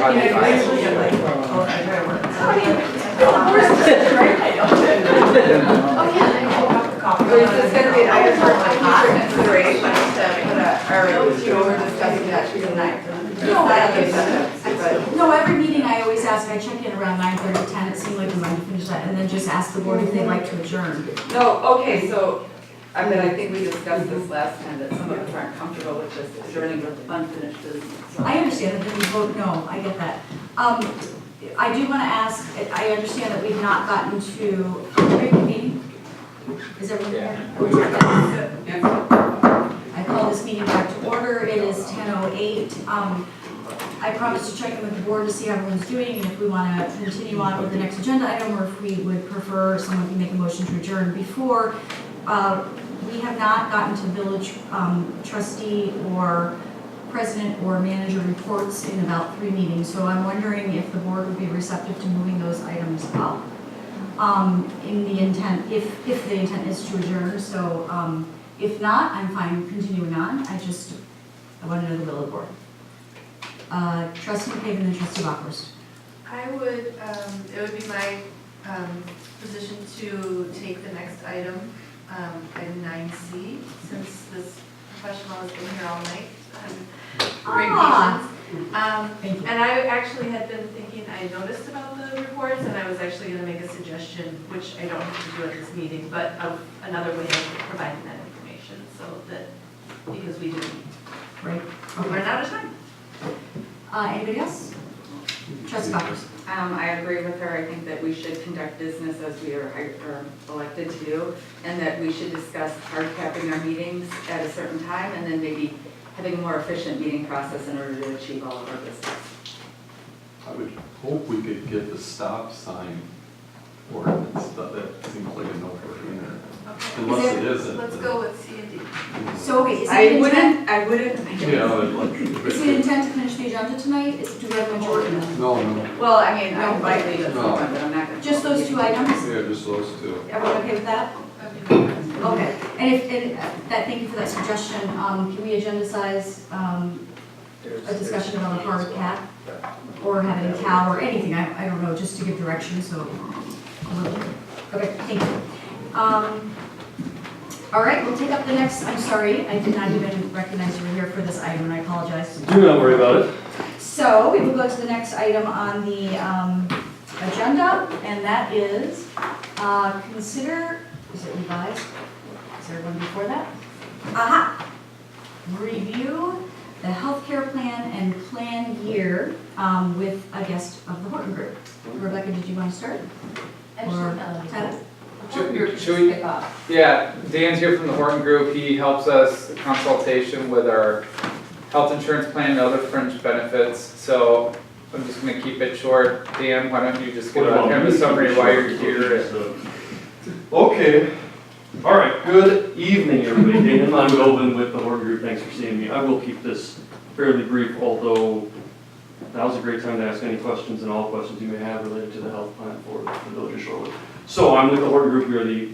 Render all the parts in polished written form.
No, every meeting I always ask, I check in around 9:30, 10, it seemed like we might finish that, and then just ask the board if they'd like to adjourn. No, okay, so, I mean, I think we discussed this last time, that some of us aren't comfortable with just adjourning with unfinished business. So. I understand that, then we vote no, I get that. I do want to ask, I understand that we've not gotten to, meeting? Is everyone here? I call this meeting back to order. It is 10:08. I promised to check in with the board to see how everyone's doing and if we want to continue on with the next agenda item or if we would prefer someone can make a motion to adjourn before. We have not gotten to village trustee or president or manager reports in about 3 meetings. So I'm wondering if the board would be receptive to moving those items up. In the intent, if the intent is to adjourn. So if not, I'm fine continuing on. I want to know the will of the board. Trustee McCabe and then Trustee Bockhorst. I would, it would be my position to take the next item, item 9C, since this professional has been here all night. Great patience. And I actually had been thinking, I noticed about the reports, and I was actually going to make a suggestion, which I don't have to do at this meeting, but of another way of providing that information, so that, because we do. Right. We're running out of time. Anybody else? Trustee Bockhorst. I agree with her. I think that we should conduct business as we are elected to do, and that we should discuss hard capping our meetings at a certain time, and then maybe having a more efficient meeting process in order to achieve all of our business. I would hope we could get the stop sign ordinance, but that seems like a no-brainer. Okay. Unless it isn't. Let's go with C and D. So, okay, is I it wouldn't. intent to finish the agenda tonight? Do we have a majority? No. Well, I mean, I might leave it for No. one, but I'm not going to. Just those 2 items? Yeah, just those two. Everyone okay with that? Okay, thank you for that suggestion. Can we agenda-size a discussion about a hard cap? Or having a cow or anything, I don't know, just to give direction, so. Okay, thank you. All right, we'll take up the next, I'm sorry, I did not even recognize you were here for this item, and I apologize. Do not worry about it. So we will go to the next item on the agenda, and that is consider, is it revised? Is there one before that? Aha! Review the healthcare plan and plan year with a guest of the Horton Group. Rebecca, did you want to start? Or Tyler? Should we? Yeah, Dan's here from the Horton Group. He helps us consultation with our health insurance plan and other fringe benefits. So I'm just going to keep it short. Dan, why don't you just give a kind of a summary of why you're here? Okay. All right. Good evening, everybody. Dan, I'm Govan with the Horton Group. Thanks for seeing me. I will keep this fairly brief, although now's a great time to ask any questions and all questions you may have related to the health plan for the Village of Shorewood. So I'm with the Horton Group. We are the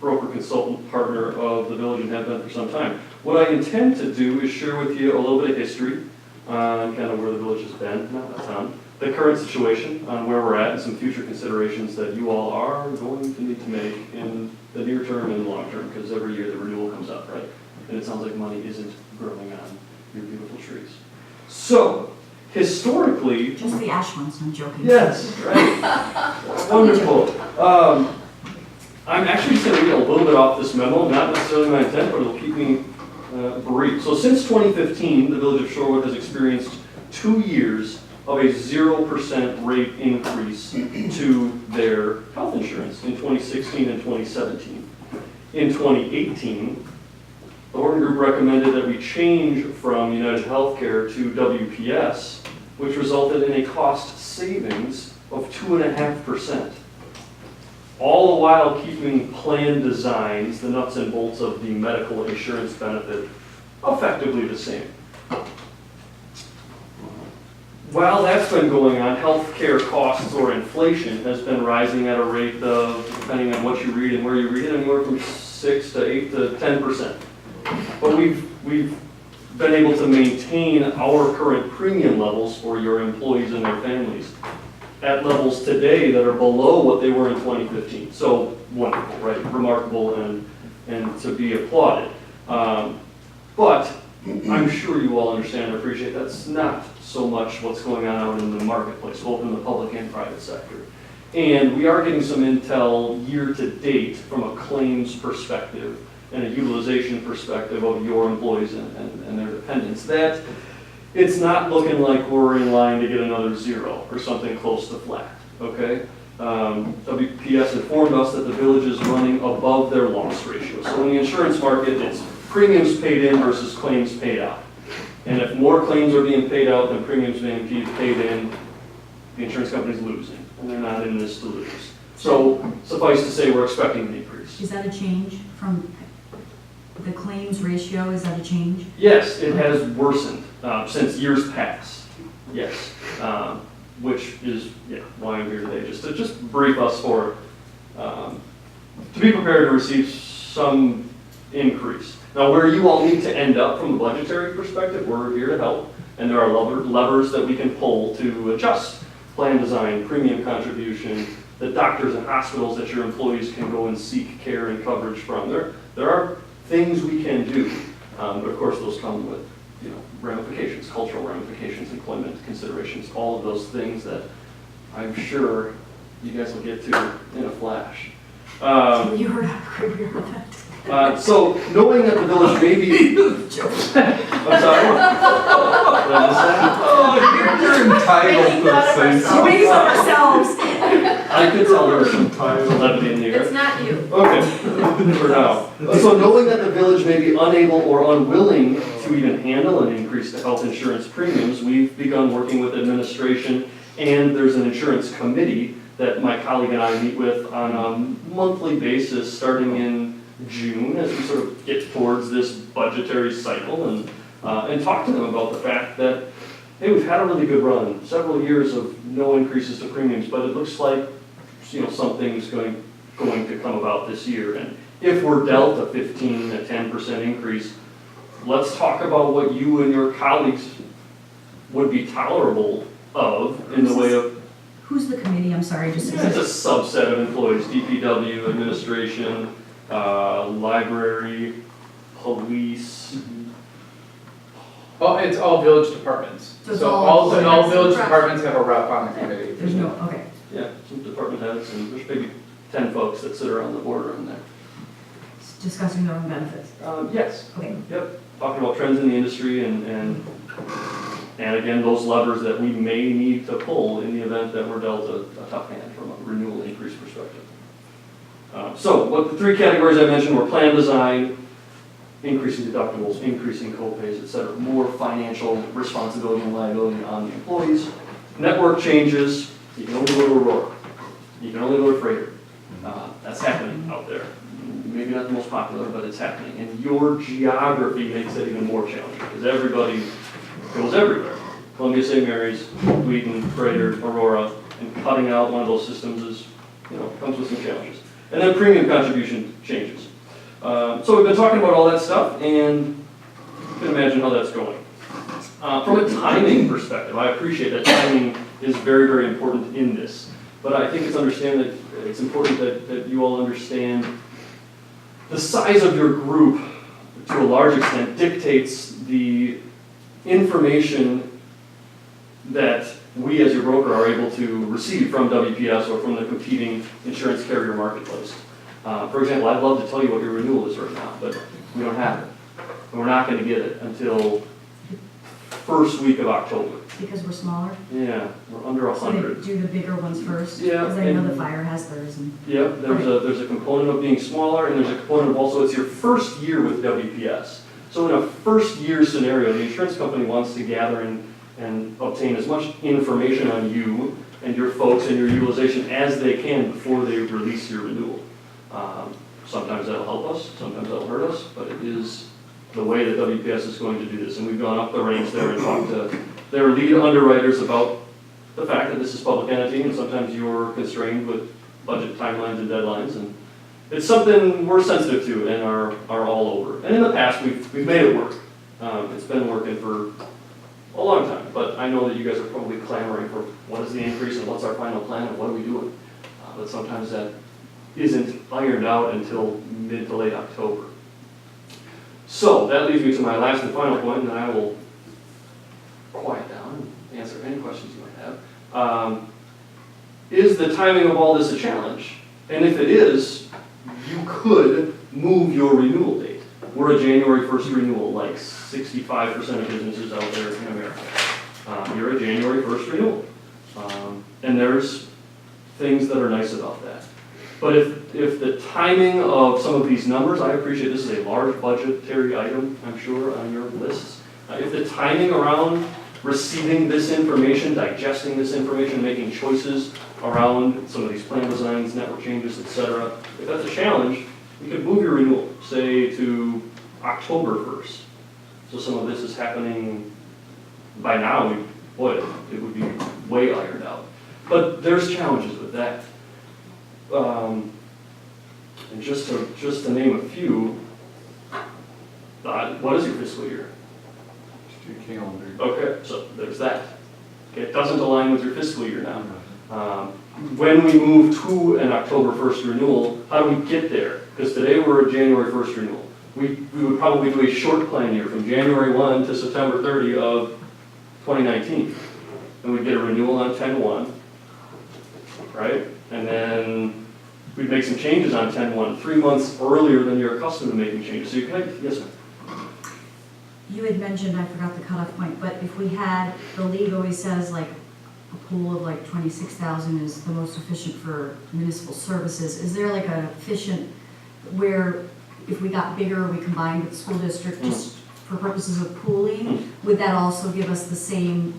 broker consultant partner of the Village and have been for some time. What I intend to do is share with you a little bit of history on kind of where the Village has been, not a ton, the current situation, on where we're at, and some future considerations that you all are going to need to make in the near term and the long term, because every year the renewal comes up, right? And it sounds like money isn't growing on your beautiful trees. So, historically... Just the ash ones, I'm joking. Yes, right. Wonderful. I'm actually just going to read a little bit off this memo, not necessarily my intent, but it'll keep me brief. So since 2015, the Village of Shorewood has experienced 2 years of a 0% rate increase to their health insurance in 2016 and 2017. In 2018, the Horton Group recommended that we change from United Healthcare to WPS, which resulted in a cost savings of 2.5%. All the while keeping plan designs, the nuts and bolts of the medical insurance benefit, effectively the same. While that's been going on, healthcare costs or inflation has been rising at a rate of, depending on what you read and where you read it, anywhere from 6 to 8 to 10%. But we've been able to maintain our current premium levels for your employees and their families at levels today that are below what they were in 2015. So wonderful, right? Remarkable and to be applauded. But I'm sure you all understand and appreciate that's not so much what's going on out in the marketplace, both in the public and private sector. And we are getting some intel year to date from a claims perspective and a utilization perspective of your employees and their dependents, that it's not looking like we're in line to get another zero or something close to flat, okay? WPS informed us that the village is running above their loss ratio. So in the insurance market, it's premiums paid in versus claims paid out. And if more claims are being paid out than premiums being paid in, the insurance company's losing, and they're not in this to lose. So suffice to say, we're expecting an increase. Is that a change from the claims ratio? Is that a change? Yes, it has worsened since years past. Yes, which is why I'm here today, just to brief us for to be prepared to receive some increase. Now, where you all need to end up from a budgetary perspective, we're here to help, and there are levers that we can pull to adjust plan design, premium contribution, the doctors and hospitals that your employees can go and seek care and coverage from. There are things we can do, but of course those come with ramifications, cultural ramifications, employment considerations, all of those things that I'm sure you guys will get to in a flash. You heard that. So knowing that the village may be, I'm sorry. What did I just say? Oh, you're entitled to say We're something. making fun of ourselves. I could tell there was some levity in the air. It's not you. Okay, for now. So knowing that the village may be unable or unwilling to even handle an increase to health insurance premiums, we've begun working with administration, and there's an insurance committee that my colleague and I meet with on a monthly basis starting in June as we sort of get towards this budgetary cycle and talk to them about the fact that, hey, we've had a really good run, several years of no increases to premiums, but it looks like something's going to come about this year. And if we're dealt a 15, a 10% increase, let's talk about what you and your colleagues would be tolerable of in the way of. Who's the committee? I'm sorry, just. It's a subset of employees, DPW, administration, library, police. Oh, it's all village departments. So it's So all- all village departments have a rep on the committee. There's no, okay. Yeah, some department heads, and there's maybe 10 folks that sit around the boardroom there. It's discussing their own benefits. Yes, Okay. yep, talking about trends in the industry and again, those levers that we may need to pull in the event that we're dealt a tough hand from a renewal increase perspective. So what the three categories I mentioned were plan design, increasing deductibles, increasing co-pays, et cetera, more financial responsibility and liability on the employees. Network changes, you can only go to Aurora. You can only go to Freighter. That's happening out there. Maybe not the most popular, but it's happening. And your geography makes it even more challenging because everybody goes everywhere. Columbia St. Mary's, Wheaton, Freighter, Aurora, and cutting out one of those systems is, comes with some challenges. And then premium contribution changes. So we've been talking about all that stuff, and you can imagine how that's going. From a timing perspective, I appreciate that timing is very, very important in this. But I think it's important that you all understand the size of your group, to a large extent, dictates the information that we as your broker are able to receive from WPS or from the competing insurance carrier marketplace. For example, I'd love to tell you what your renewal is right now, but we don't have it. And we're not going to get it until first week of October. Because we're smaller? Yeah, we're under So they 100. do the bigger ones first? Yeah, Because I know and- the fire has theirs and. Yep, there's a component of being smaller, and there's a component of also it's your first year with WPS. So in a first year scenario, the insurance company wants to gather and obtain as much information on you and your folks and your utilization as they can before they release your renewal. Sometimes that'll help us, sometimes that'll hurt us, but it is the way that WPS is going to do this. And we've gone up the ranks there and talked to their lead underwriters about the fact that this is public entity and sometimes you're constrained with budget timelines and deadlines. And it's something we're sensitive to and are all over. And in the past, we've made it work. It's been working for a long time, but I know that you guys are probably clamoring for what is the increase and what's our final plan and what are we doing? But sometimes that isn't ironed out until mid to late October. So that leads me to my last and final point, and then I will quiet down and answer any questions you might have. Is the timing of all this a challenge? And if it is, you could move your renewal date. We're a January 1st renewal, like 65% of businesses out there in America. You're a January 1st renewal. And there's things that are nice about that. But if the timing of some of these numbers, I appreciate this is a large budgetary item, I'm sure, on your lists. If the timing around receiving this information, digesting this information, making choices around some of these plan designs, network changes, etc., if that's a challenge, you could move your renewal, say, to October 1st. So some of this is happening by now, it would be way ironed out. But there's challenges with that. And just to name a few, what is your fiscal year? Just your calendar. Okay, so there's that. Okay, it doesn't align with your fiscal year now. When we move to an October 1st renewal, how do we get there? Because today we're a January 1st renewal. We would probably do a short plan year from January 1 to September 30 of 2019. And we'd get a renewal on 10/1, right? And then we'd make some changes on 10/1, 3 months earlier than you're accustomed to making changes. So you can, yes, ma'am? You had mentioned, I forgot the cutoff point, but if we had, the league always says like a pool of like 26,000 is the most efficient for municipal services. Is there like an efficient, where if we got bigger, we combined with the school district just for purposes of pooling, would that also give us the same,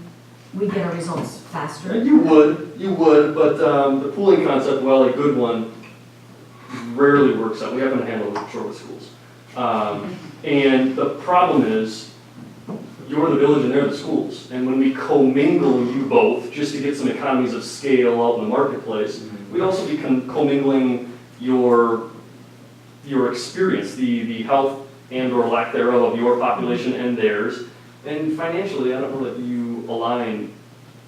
we get our results faster? You would, but the pooling concept, while a good one, rarely works out. We haven't handled it with Shorewood schools. And the problem is, you're the village and they're the schools. And when we commingle you both, just to get some economies of scale out in the marketplace, we'd also be commingling your experience, the health and or lack thereof of your population and theirs. And financially, I don't know that you align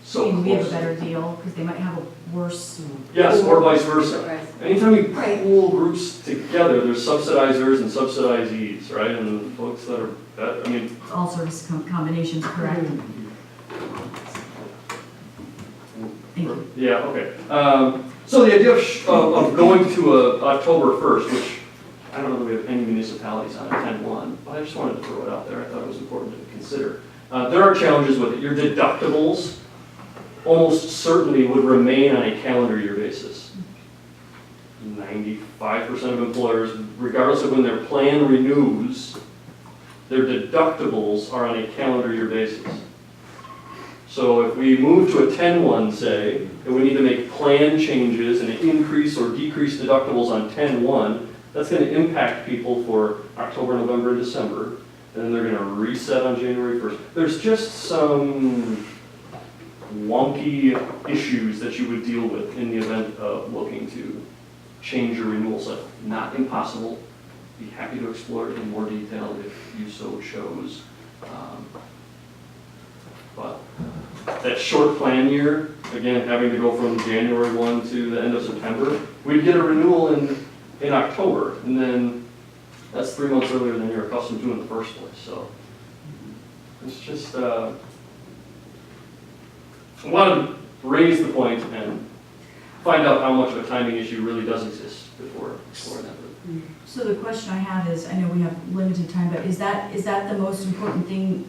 so Maybe we have a closely. better deal, because they might have a worse. Yes, or vice versa. Anytime you Right. pool groups together, there's subsidizers and subsidizees, right? And folks that are, I mean, All service combinations, correct? Thank you. yeah, okay. So the idea of going to a October 1st, which I don't know that we have any municipalities on at 10/1, but I just wanted to throw it out there. I thought it was important to consider. There are challenges with it. Your deductibles almost certainly would remain on a calendar year basis. 95% of employers, regardless of when their plan renews, their deductibles are on a calendar year basis. So if we move to a 10/1, say, and we need to make plan changes and increase or decrease deductibles on 10/1, that's going to impact people for October, November, and December, and then they're going to reset on January 1st. There's just some wonky issues that you would deal with in the event of looking to change your renewal cycle. Not impossible. Be happy to explore it in more detail if you so chose. But that short plan year, again, having to go from January 1 to the end of September, we'd get a renewal in October, and then that's 3 months earlier than you're accustomed to in the first place. So it's just, I wanted to raise the point and find out how much of a timing issue really does exist before exploring that. So the question I have is, I know we have limited time, but is that the most important thing?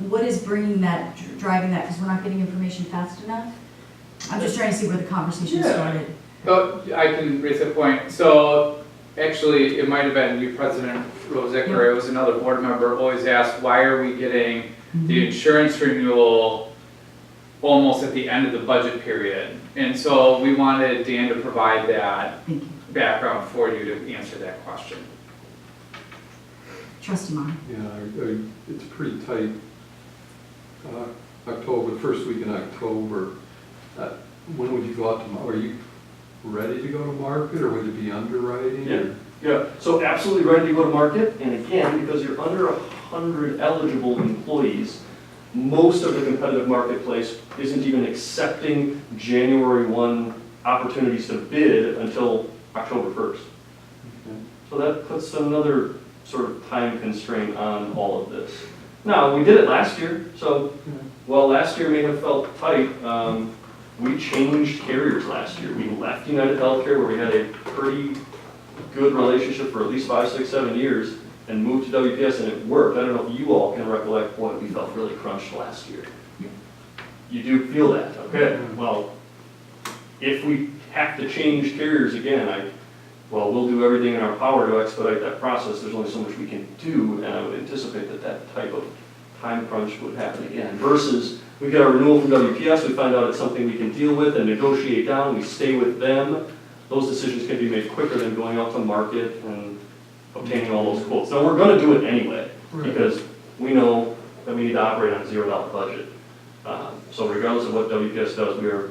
What is bringing that, driving that? Because we're not getting information fast enough? I'm just trying to see where the conversation Yeah. started. Oh, I can raise a point. So actually, it might have been you, President Rosick, or it was another board member, always asked, why are we getting the insurance renewal almost at the end of the budget period? And so we wanted Dan to provide that Thank you. background for you to answer that question. Trustee Meyer. Yeah, it's pretty tight. October, first week in October. When would you go out to, are you ready to go to market, or would it be underwriting? Yeah. Yeah, so absolutely ready to go to market, and again, because you're under 600 eligible employees. Most of the competitive marketplace isn't even accepting January 1 opportunities to bid until October 1st. So that puts another sort of time constraint on all of this. Now, we did it last year, so while last year may have felt tight, we changed carriers last year. We left United Healthcare, where we had a pretty good relationship for at least 5, 6, 7 years, and moved to WPS, and it worked. I don't know if you all can recollect what we felt really crunched last year. You do feel that, okay? Well, if we have to change carriers again, we'll do everything in our power to expedite that process. There's only so much we can do, and I would anticipate that that type of time crunch would happen again. Versus, we get our renewal from WPS, we find out it's something we can deal with and negotiate down, we stay with them. Those decisions can be made quicker than going out to market and obtaining all those quotes. Now, we're gonna do it anyway, because we know that we need to operate on a $0 budget. So regardless of what WPS does, we are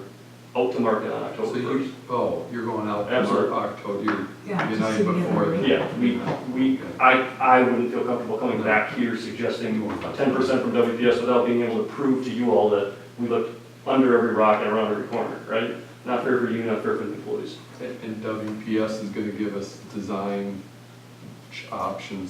out to market on So October 1st. you're going out Absolutely. October, Yeah, you're just united so we get before. it. Yeah, I wouldn't feel comfortable coming back here suggesting 10% from WPS without being able to prove to you all that we looked under every rock and around every corner, right? Not fair for you, not fair for the employees. And WPS is gonna give us design options